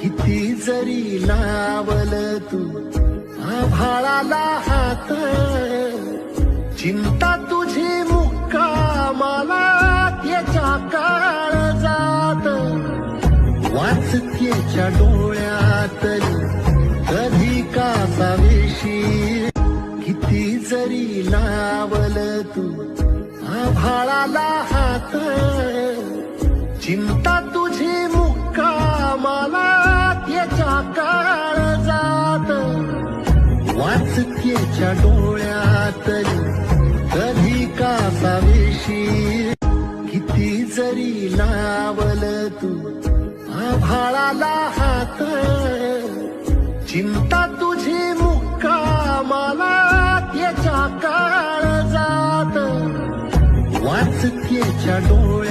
किती जरी लावल तू आभाळाला हात, चिंता तुझी मुक्कामाला त्याच्या काळजात. वाचतेच्या डोळ्यातली कधी कासावेशी, किती जरी लावल तू आभाळाला हात, चिंता तुझी मुक्कामाला त्याच्या काळजात. वाचतेच्या डोळ्यातली कधी कासावेशी, किती जरी लावल तू आभाळाला हात, चिंता तुझी मुक्कामाला त्याच्या काळजात. वाचतेच्या डोळ्यात